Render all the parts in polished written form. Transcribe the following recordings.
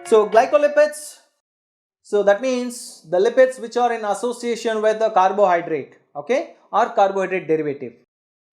So glycolipids, so that means the lipids which are in association with the carbohydrate, okay, or carbohydrate derivative.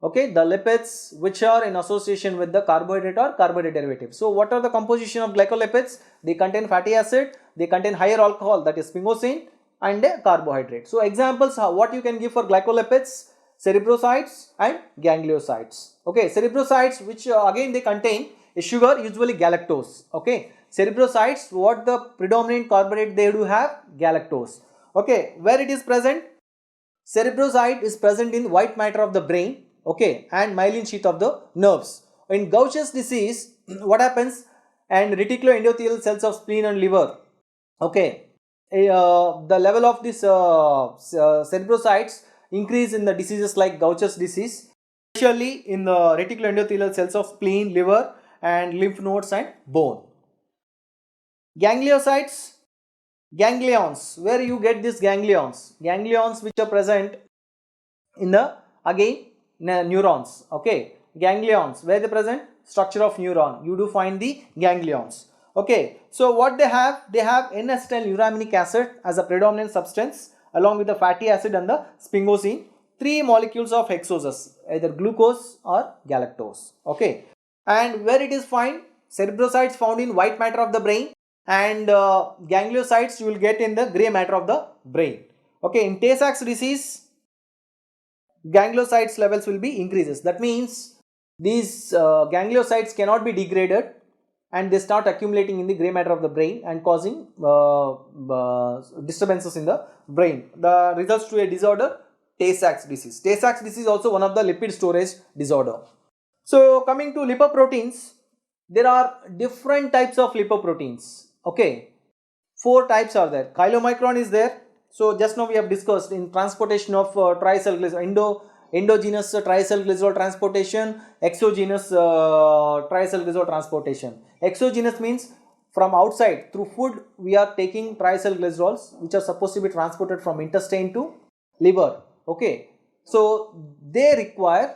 Okay, the lipids which are in association with the carbohydrate or carbohydrate derivative. So what are the composition of glycolipids? They contain fatty acid, they contain higher alcohol, that is sphingosine, and a carbohydrate. So examples what you can give for glycolipids: cerebrosides and gangliosides. Okay, cerebrosides, which again they contain a sugar, usually galactose. Okay, cerebrosides, what the predominant carbohydrate they do have? Galactose. Okay, where it is present? Cerebroside is present in white matter of the brain, okay, and myelin sheath of the nerves. In Gaucher's disease, what happens? And reticuloendothelial cells of spleen and liver, okay, the level of this cerebrosides increase in the diseases like Gaucher's disease, especially in the reticuloendothelial cells of spleen, liver, and lymph nodes and bone. Gangliosides, ganglions, where you get these ganglions? Ganglions which are present in the, again, neurons, okay, ganglions, where they present? Structure of neuron, you do find the ganglions. Okay, so what they have? They have N-acetyl-uraminic acid as a predominant substance along with the fatty acid and the sphingosine, 3 molecules of hexoses, either glucose or galactose. Okay, and where it is found? Cerebrosides found in white matter of the brain, and gangliosides you will get in the grey matter of the brain. Okay, in Tay-Sachs disease, gangliosides levels will be increases. That means these gangliosides cannot be degraded and they start accumulating in the grey matter of the brain and causing disturbances in the brain. The results to a disorder, Tay-Sachs disease. Tay-Sachs disease is also one of the lipid storage disorder. So coming to lipoproteins, there are different types of lipoproteins. Okay, 4 types are there. Chylomicron is there. So just now we have discussed in transportation of triacylglycerol, endogenous triacylglycerol transportation, exogenous triacylglycerol transportation. Exogenous means from outside through food we are taking triacylglycerols which are supposed to be transported from intestine to liver. Okay, so they require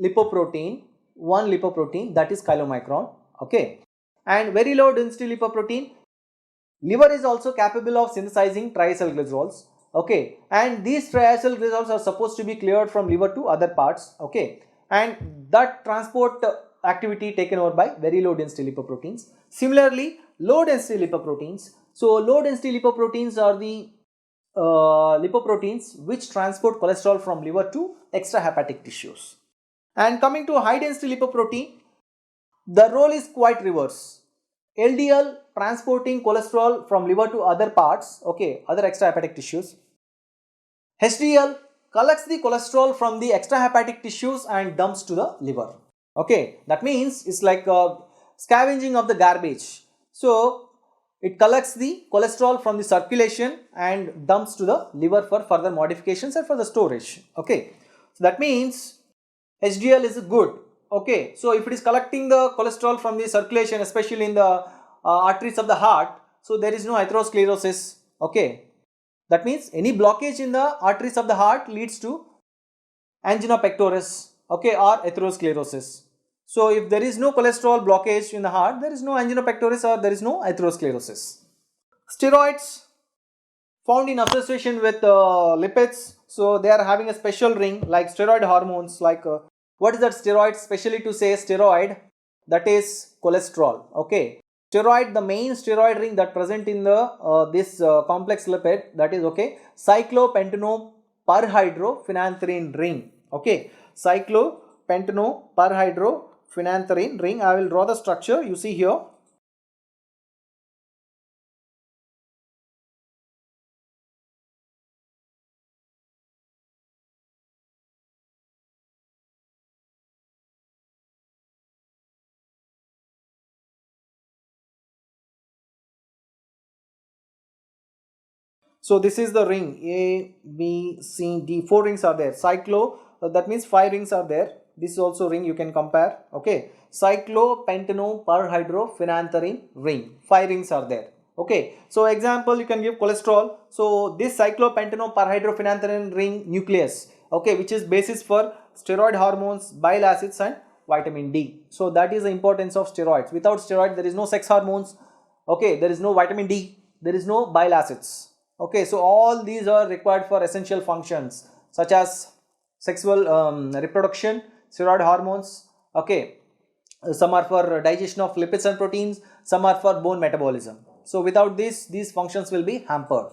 lipoprotein, one lipoprotein, that is chylomicron. Okay, and very low density lipoprotein. Liver is also capable of synthesizing triacylglycerols. Okay, and these triacylglycerols are supposed to be cleared from liver to other parts. Okay, and that transport activity taken over by very low density lipoproteins. Similarly, low density lipoproteins. So low density lipoproteins are the lipoproteins which transport cholesterol from liver to extrahepatic tissues. And coming to high density lipoprotein, the role is quite reverse. LDL transporting cholesterol from liver to other parts, okay, other extrahepatic tissues. HDL collects the cholesterol from the extrahepatic tissues and dumps to the liver. Okay, that means it's like scavenging of the garbage. So it collects the cholesterol from the circulation and dumps to the liver for further modifications and for the storage. Okay, so that means HDL is good. Okay, so if it is collecting the cholesterol from the circulation, especially in the arteries of the heart, so there is no atherosclerosis. Okay, that means any blockage in the arteries of the heart leads to angina pectoris, okay, or atherosclerosis. So if there is no cholesterol blockage in the heart, there is no angina pectoris or there is no atherosclerosis. Steroids found in association with lipids, so they are having a special ring like steroid hormones, like what is that steroid? Specially to say steroid, that is cholesterol. Okay, steroid, the main steroid ring that present in the this complex lipid, that is, okay, cyclopentanoperhydrophenanthrene ring. Okay, cyclopentanoperhydrophenanthrene ring. I will draw the structure. You see here. So this is the ring A, B, C, D. 4 rings are there. That means 5 rings are there. This is also ring you can compare. Okay, cyclopentanoperhydrophenanthrene ring. 5 rings are there. Okay, so example you can give cholesterol. So this cyclopentanoperhydrophenanthrene ring nucleus. Okay, which is basis for steroid hormones, bile acids, and vitamin D. So that is the importance of steroids. Without steroid, there is no sex hormones. Okay, there is no vitamin D, there is no bile acids. Okay, so all these are required for essential functions such as sexual reproduction, steroid hormones. Okay, some are for digestion of lipids and proteins, some are for bone metabolism. So without this, these functions will be hampered.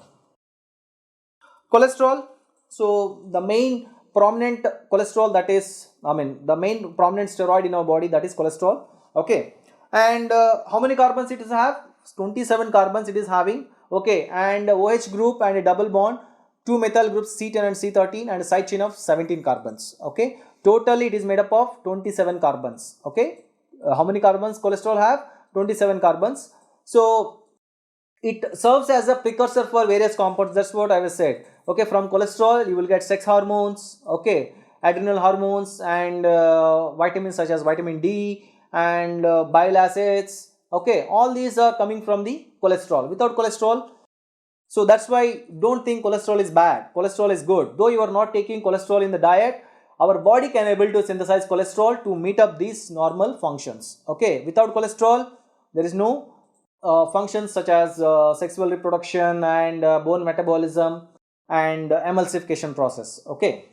Cholesterol. So the main prominent cholesterol, that is, the main prominent steroid in our body, that is cholesterol. Okay, and how many carbons it is have? 27 carbons it is having. Okay, and OH group and a double bond, two methyl groups C10 and C13, and a side chain of 17 carbons. Okay, totally it is made up of 27 carbons. Okay, how many carbons cholesterol have? 27 carbons. So it serves as a precursor for various compounds. That's what I was said. Okay, from cholesterol you will get sex hormones, okay, adrenal hormones, and vitamins such as vitamin D and bile acids. Okay, all these are coming from the cholesterol. Without cholesterol, so that's why don't think cholesterol is bad. Cholesterol is good. Though you are not taking cholesterol in the diet, our body can able to synthesize cholesterol to meet up these normal functions. Okay, without cholesterol there is no functions such as sexual reproduction and bone metabolism and emulsification process. Okay.